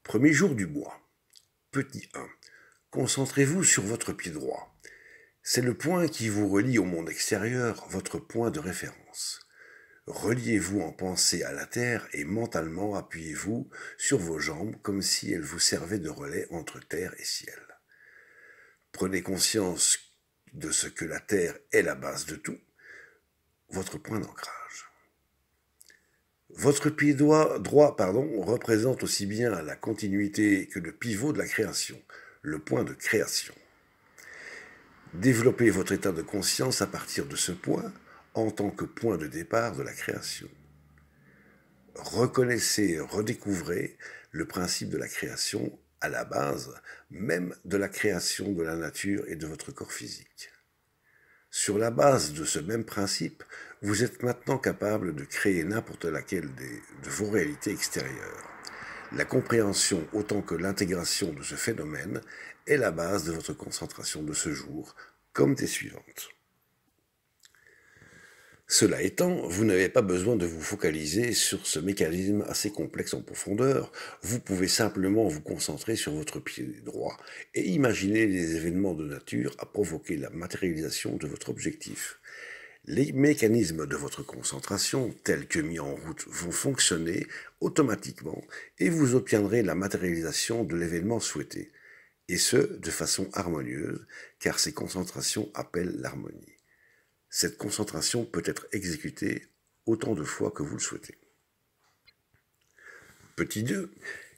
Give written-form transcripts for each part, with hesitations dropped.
Premier jour du mois. Petit 1. Concentrez-vous sur votre pied droit. C'est le point qui vous relie au monde extérieur, votre point de référence. Reliez-vous en pensée à la terre et mentalement appuyez-vous sur vos jambes comme si elles vous servaient de relais entre terre et ciel. Prenez conscience de ce que la terre est la base de tout, votre point d'ancrage. Votre pied droit représente aussi bien la continuité que le pivot de la création, le point de création. Développez votre état de conscience à partir de ce point en tant que point de départ de la création. Reconnaissez et redécouvrez le principe de la création à la base même de la création de la nature et de votre corps physique. Sur la base de ce même principe, vous êtes maintenant capable de créer n'importe laquelle de vos réalités extérieures. La compréhension autant que l'intégration de ce phénomène est la base de votre concentration de ce jour, comme des suivantes. Cela étant, vous n'avez pas besoin de vous focaliser sur ce mécanisme assez complexe en profondeur, vous pouvez simplement vous concentrer sur votre pied droit et imaginer les événements de nature à provoquer la matérialisation de votre objectif. Les mécanismes de votre concentration, tels que mis en route, vont fonctionner automatiquement et vous obtiendrez la matérialisation de l'événement souhaité, et ce, de façon harmonieuse, car ces concentrations appellent l'harmonie. Cette concentration peut être exécutée autant de fois que vous le souhaitez. Petit 2.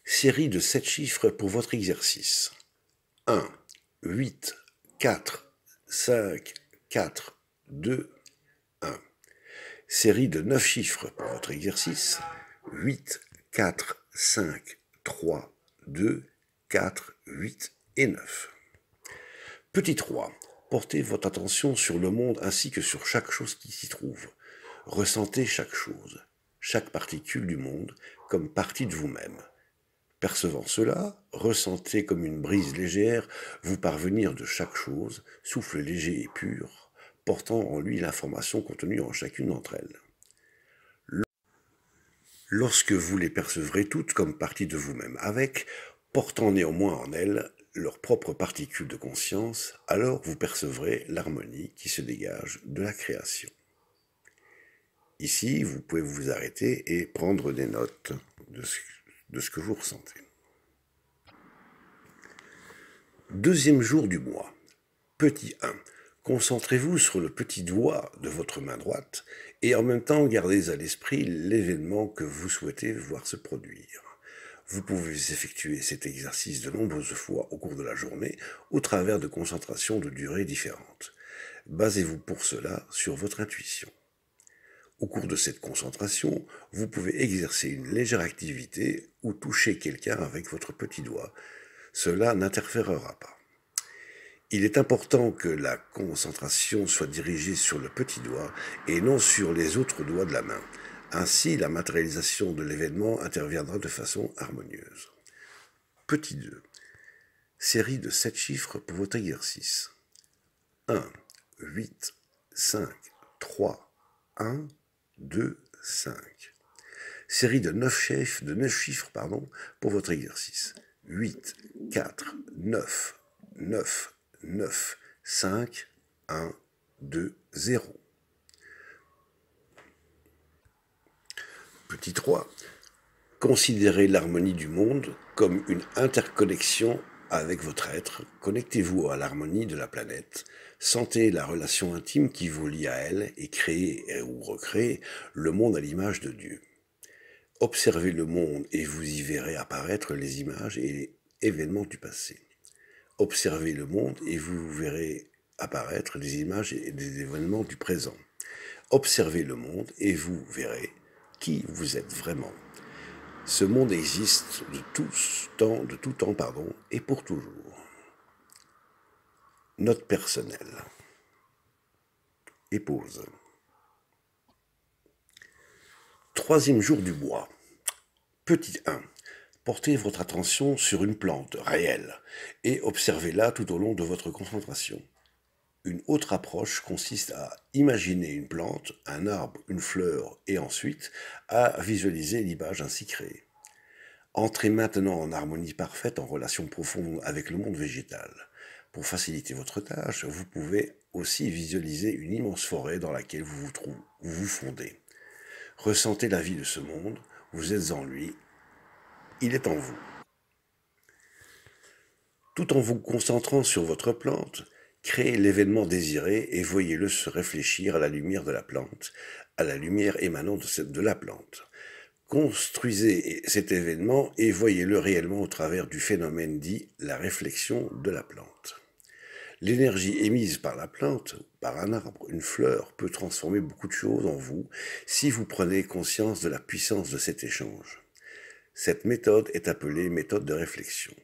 Série de 7 chiffres pour votre exercice. 1, 8, 4, 5, 4, 2, 1. Série de 9 chiffres pour votre exercice. 8, 4, 5, 3, 2, 4, 8 et 9. Petit 3. Portez votre attention sur le monde ainsi que sur chaque chose qui s'y trouve. Ressentez chaque chose, chaque particule du monde, comme partie de vous-même. Percevant cela, ressentez comme une brise légère vous parvenir de chaque chose, souffle léger et pur, portant en lui l'information contenue en chacune d'entre elles. Lorsque vous les percevrez toutes comme partie de vous-même portant néanmoins en elles leurs propres particules de conscience, alors vous percevrez l'harmonie qui se dégage de la création. Ici, vous pouvez vous arrêter et prendre des notes de ce que vous ressentez. Deuxième jour du mois. Petit 1. Concentrez-vous sur le petit doigt de votre main droite et en même temps gardez à l'esprit l'événement que vous souhaitez voir se produire. Vous pouvez effectuer cet exercice de nombreuses fois au cours de la journée au travers de concentrations de durée différentes. Basez-vous pour cela sur votre intuition. Au cours de cette concentration, vous pouvez exercer une légère activité ou toucher quelqu'un avec votre petit doigt. Cela n'interférera pas. Il est important que la concentration soit dirigée sur le petit doigt et non sur les autres doigts de la main. Ainsi, la matérialisation de l'événement interviendra de façon harmonieuse. Petit 2. Série de 7 chiffres pour votre exercice. 1, 8, 5, 3, 1, 2, 5. Série de 9 chiffres pour votre exercice. 8, 4, 9, 9, 9, 5, 1, 2, 0. Petit 3. Considérez l'harmonie du monde comme une interconnexion avec votre être. Connectez-vous à l'harmonie de la planète. Sentez la relation intime qui vous lie à elle et créez ou recréez le monde à l'image de Dieu. Observez le monde et vous y verrez apparaître les images et les événements du passé. Observez le monde et vous verrez apparaître des images et des événements du présent. Observez le monde et vous verrez qui vous êtes vraiment. Ce monde existe de tout temps, et pour toujours. Note personnelle. Et pause. Troisième jour du mois. Petit 1. Portez votre attention sur une plante réelle et observez-la tout au long de votre concentration. Une autre approche consiste à imaginer une plante, un arbre, une fleur et ensuite à visualiser l'image ainsi créée. Entrez maintenant en harmonie parfaite, en relation profonde avec le monde végétal. Pour faciliter votre tâche, vous pouvez aussi visualiser une immense forêt dans laquelle vous vous fondez. Ressentez la vie de ce monde, vous êtes en lui, il est en vous. Tout en vous concentrant sur votre plante, créez l'événement désiré et voyez-le se réfléchir à la lumière de la plante, à la lumière émanant de la plante. Construisez cet événement et voyez-le réellement au travers du phénomène dit la réflexion de la plante. L'énergie émise par la plante, par un arbre, une fleur, peut transformer beaucoup de choses en vous si vous prenez conscience de la puissance de cet échange. Cette méthode est appelée méthode de réflexion.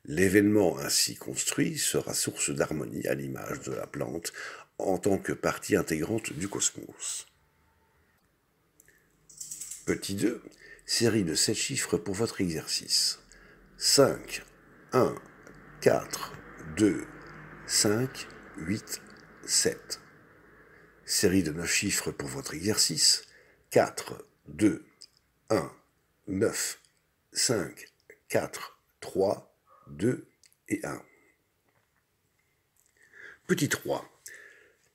L'événement ainsi construit sera source d'harmonie à l'image de la plante en tant que partie intégrante du cosmos. Petit 2, série de 7 chiffres pour votre exercice. 5, 1, 4, 2, 5, 8, 7. Série de 9 chiffres pour votre exercice. 4, 2, 1, 9, 5, 4, 3, 2 et 1. Petit 3.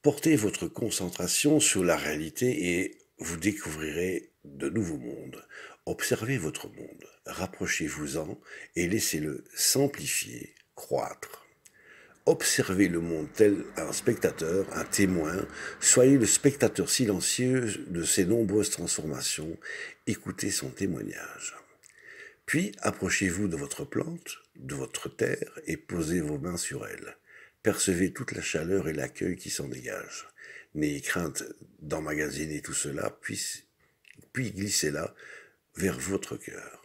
Portez votre concentration sur la réalité et vous découvrirez de nouveaux mondes. Observez votre monde, rapprochez-vous-en et laissez-le s'amplifier, croître. Observez le monde tel un spectateur, un témoin, soyez le spectateur silencieux de ses nombreuses transformations, écoutez son témoignage. Puis approchez-vous de votre plante, de votre terre et posez vos mains sur elle. Percevez toute la chaleur et l'accueil qui s'en dégage. N'ayez crainte d'emmagasiner tout cela, puis glissez-la vers votre cœur.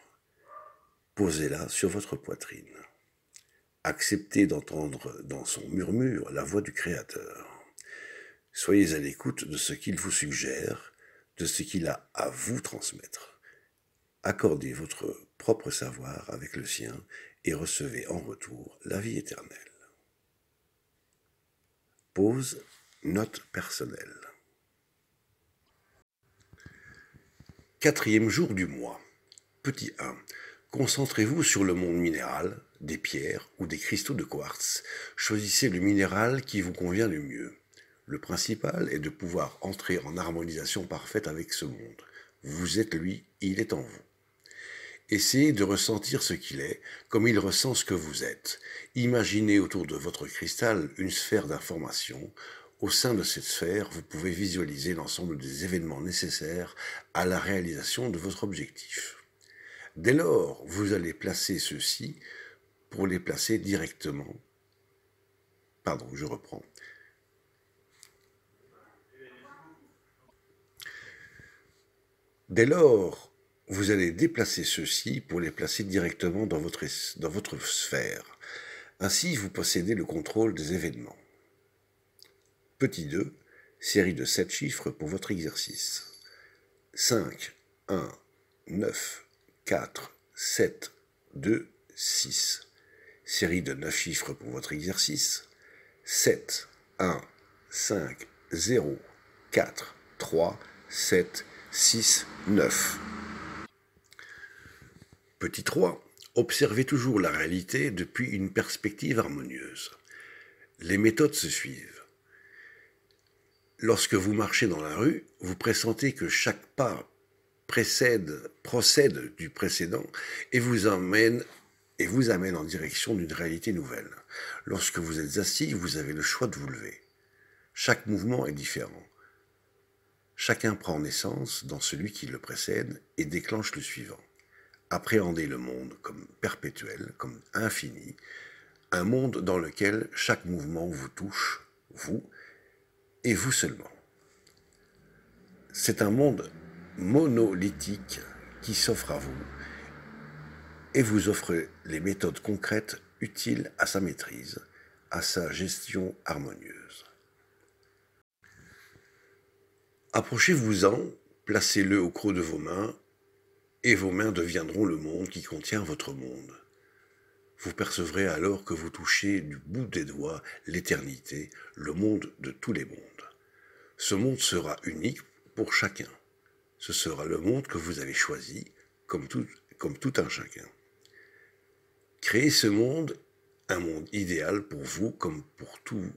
Posez-la sur votre poitrine. Acceptez d'entendre dans son murmure la voix du Créateur. Soyez à l'écoute de ce qu'il vous suggère, de ce qu'il a à vous transmettre. Accordez votre propre savoir avec le sien et recevez en retour la vie éternelle. Pause, note personnelle. 4e jour du mois. Petit 1. Concentrez-vous sur le monde minéral, des pierres ou des cristaux de quartz. Choisissez le minéral qui vous convient le mieux. Le principal est de pouvoir entrer en harmonisation parfaite avec ce monde. Vous êtes lui, il est en vous. Essayez de ressentir ce qu'il est, comme il ressent ce que vous êtes. Imaginez autour de votre cristal une sphère d'information. Au sein de cette sphère, vous pouvez visualiser l'ensemble des événements nécessaires à la réalisation de votre objectif. Dès lors, vous allez placer ceux-ci pour les placer directement. Pardon, je reprends. Dès lors, vous allez déplacer ceux-ci pour les placer directement dans votre sphère. Ainsi, vous possédez le contrôle des événements. Petit 2, série de 7 chiffres pour votre exercice. 5, 1, 9, 4, 7, 2, 6. Série de 9 chiffres pour votre exercice. 7, 1, 5, 0, 4, 3, 7, 6, 9. Petit 3. Observez toujours la réalité depuis une perspective harmonieuse. Les méthodes se suivent. Lorsque vous marchez dans la rue, vous pressentez que chaque pas procède du précédent et vous amène en direction d'une réalité nouvelle. Lorsque vous êtes assis, vous avez le choix de vous lever. Chaque mouvement est différent. Chacun prend naissance dans celui qui le précède et déclenche le suivant. Appréhendez le monde comme perpétuel, comme infini, un monde dans lequel chaque mouvement vous touche, vous, et vous seulement. C'est un monde monolithique qui s'offre à vous et vous offre les méthodes concrètes utiles à sa maîtrise, à sa gestion harmonieuse. Approchez-vous-en, placez-le au creux de vos mains et vos mains deviendront le monde qui contient votre monde. Vous percevrez alors que vous touchez du bout des doigts l'éternité, le monde de tous les mondes. Ce monde sera unique pour chacun. Ce sera le monde que vous avez choisi, comme comme tout un chacun. Créez ce monde, un monde idéal pour vous comme pour tout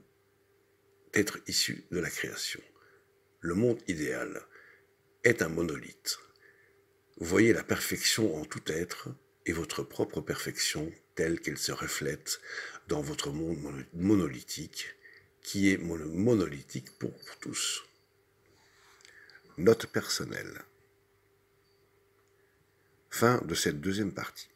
être issu de la création. Le monde idéal est un monolithe. Vous voyez la perfection en tout être et votre propre perfection telle qu'elle se reflète dans votre monde monolithique, qui est monolithique pour tous. Note personnelle. Fin de cette deuxième partie.